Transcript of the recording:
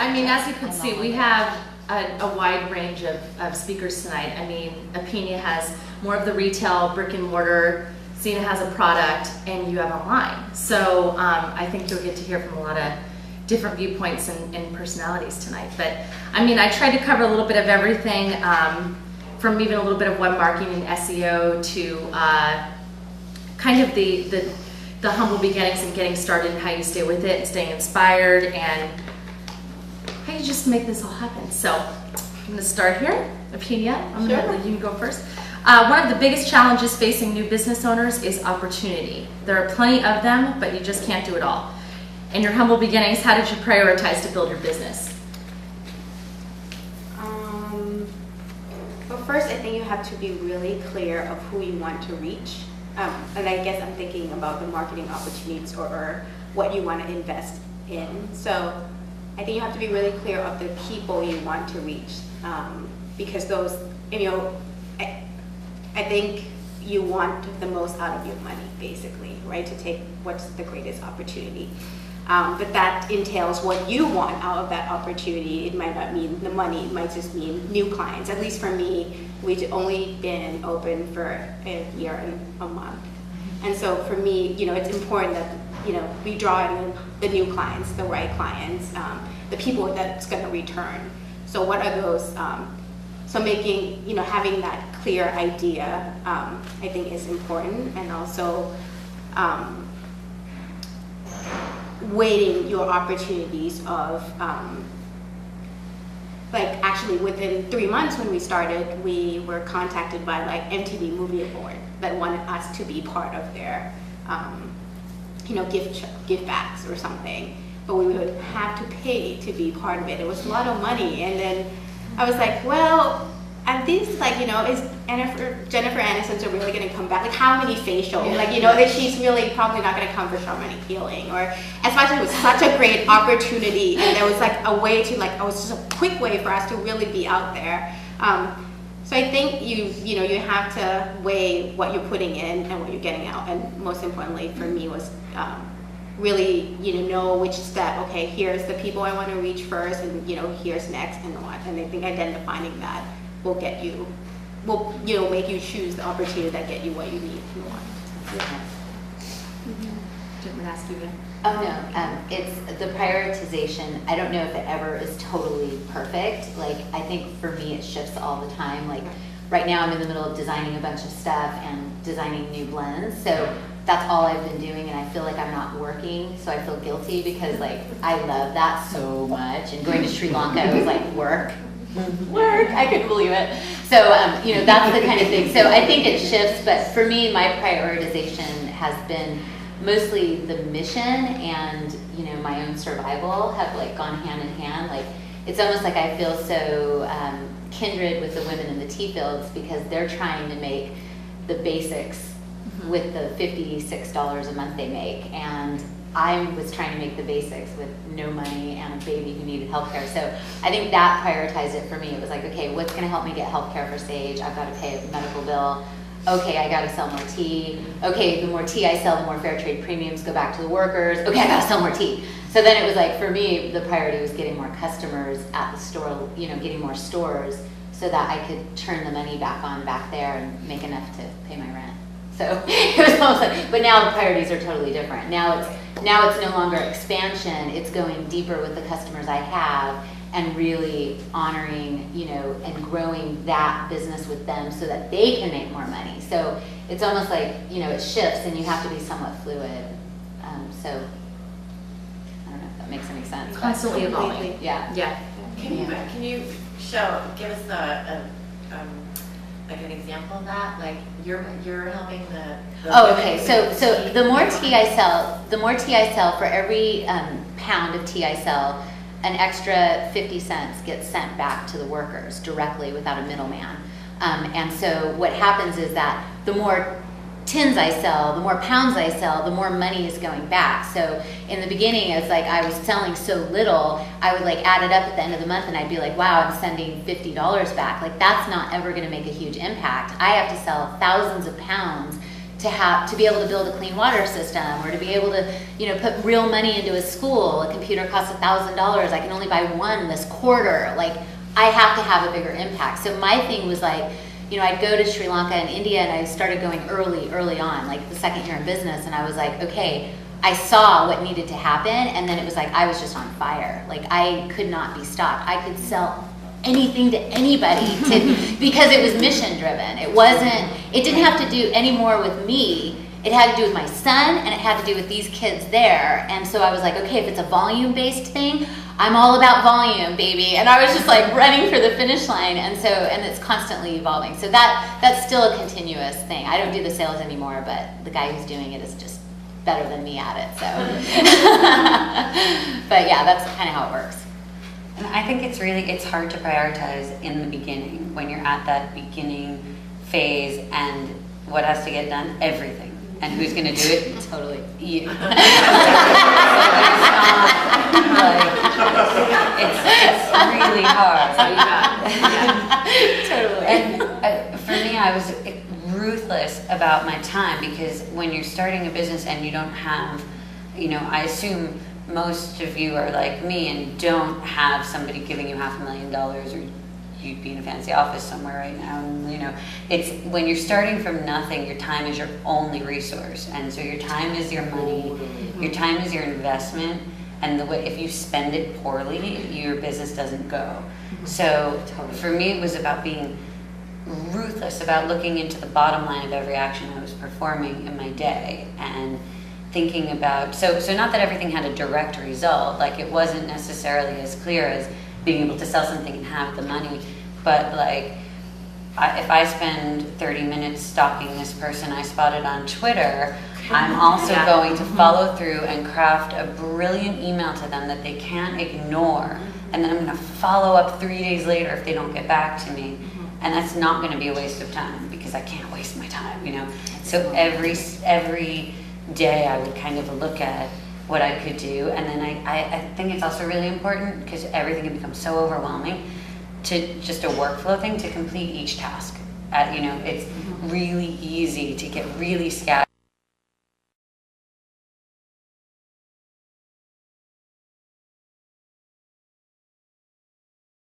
I mean, as you can see, we have a wide range of speakers tonight. I mean, Apenia has more of the retail, brick and mortar, Zena has a product, and you have online. So I think you'll get to hear from a lot of different viewpoints and personalities tonight. But I mean, I tried to cover a little bit of everything, from even a little bit of web marketing and SEO to kind of the humble beginnings and getting started and how you stay with it and staying inspired and how you just make this all happen. So I'm going to start here. Apenia, I'm going to let you go first. One of the biggest challenges facing new business owners is opportunity. There are plenty of them, but you just can't do it all. In your humble beginnings, how did you prioritize to build your business? Well, first, I think you have to be really clear of who you want to reach. And I guess I'm thinking about the marketing opportunities or what you want to invest in. So I think you have to be really clear of the people you want to reach, because those, I think you want the most out of your money, basically, right? To take what's the greatest opportunity. But that entails what you want out of that opportunity. It might not mean the money, it might just mean new clients. At least for me, we've only been open for a year and a month. And so for me, it's important that, we draw in the new clients, the right clients, the people that's gonna return. So what are those, so making, having that clear idea, I think is important, and also weighting your opportunities of, like actually within 3 months when we started, we were contacted by like MTV Movie Award that wanted us to be part of their, gift bags or something. But we would have to pay to be part of it. It was a lot of money, and then I was like, well, at least is Jennifer Aniston's really going to come back? Like, how many facials? Like, that she's really probably not going to come for so many peeling. Or as much as it was such a great opportunity, and there was like a way to it was just a quick way for us to really be out there. So I think you have to weigh what you're putting in and what you're getting out. And most importantly for me was really know which step. Okay, here's the people I want to reach first, and here's next and what. And I think identifying that will make you choose the opportunity that get you what you need and want. Didn't want to ask you again. Oh no, it's the prioritization. I don't know if it ever is totally perfect. Like, I think for me it shifts all the time. Like right now I'm in the middle of designing a bunch of stuff and designing new blends. So that's all I've been doing, and I feel like I'm not working, so I feel guilty because like I love that so much. And going to Sri Lanka was like work, I couldn't believe it. So that's the kind of thing. So I think it shifts, but for me, my prioritization has been mostly the mission and my own survival have like gone hand in hand. Like it's almost like I feel so kindred with the women in the tea fields because they're trying to make the basics with the $56 a month they make, and I was trying to make the basics with no money and a baby who needed healthcare. So I think that prioritized it for me. It was like, okay, what's going to help me get healthcare for Sage? I've got to pay a medical bill. Okay, I got to sell more tea. Okay, the more tea I sell, the more fair trade premiums go back to the workers. Okay, I got to sell more tea. So then it was like, for me, the priority was getting more customers at the store, getting more stores so that I could turn the money back there and make enough to pay my rent. So it was almost like, but now the priorities are totally different. Now it's no longer expansion, it's going deeper with the customers I have and really honoring, and growing that business with them so that they can make more money. So it's almost like, it shifts and you have to be somewhat fluid. So I don't know if that makes any sense. Constantly evolving. Yeah. Can you give us like an example of that? Like you're helping the okay. So the more tea I sell, for every pound of tea I sell, an extra 50 cents gets sent back to the workers directly without a middleman. And so what happens is that the more tins I sell, the more pounds I sell, the more money is going back. So in the beginning, it's like I was selling so little, I would like add it up at the end of the month and I'd be like, wow, I'm sending $50 back. Like that's not ever gonna make a huge impact. I have to sell thousands of pounds to be able to build a clean water system, or to be able to, you know, put real money into a school. A computer costs $1,000. I can only buy one this quarter. Like, I have to have a bigger impact. So my thing was like, you know, I'd go to Sri Lanka and India, and I started going early on, like the second year in business, and I was like, okay, I saw what needed to happen, and then it was like I was just on fire. Like, I could not be stopped. I could sell anything to anybody because it was mission driven. It didn't have to do any more with me. It had to do with my son, and it had to do with these kids there. And so I was like, okay, if it's a volume based thing, I'm all about volume, baby. And I was just like running for the finish line. And it's constantly evolving. So that's still a continuous thing. I don't do the sales anymore, but the guy who's doing it is just better than me at it. So, but yeah, that's kind of how it works. And I think it's hard to prioritize in the beginning when you're at that beginning phase, and what has to get done? Everything. And who's going to do it? Totally. You. It's really hard. So you got it. Totally. And for me, I was ruthless about my time, because when you're starting a business and you don't have, you know, I assume most of you are like me and don't have somebody giving you $500,000, or you'd be in a fancy office somewhere right now. And you know, it's when you're starting from nothing, your time is your only resource, and so your time is your money, your time is your investment, and the way if you spend it poorly, your business doesn't go. So for me, it was about being ruthless about looking into the bottom line of every action I was performing in my day, and thinking about, so not that everything had a direct result, like it wasn't necessarily as clear as being able to sell something and have the money, but like if I spend 30 minutes stalking this person I spotted on Twitter, I'm also going to follow through and craft a brilliant email to them that they can't ignore, and then I'm going to follow up 3 days later if they don't get back to me. And that's not going to be a waste of time, because I can't waste my time, you know. So every day I would kind of look at what I could do, and then I think it's also really important, because everything can become so overwhelming, to just a workflow thing to complete each task. You know, it's really easy to get really scattered.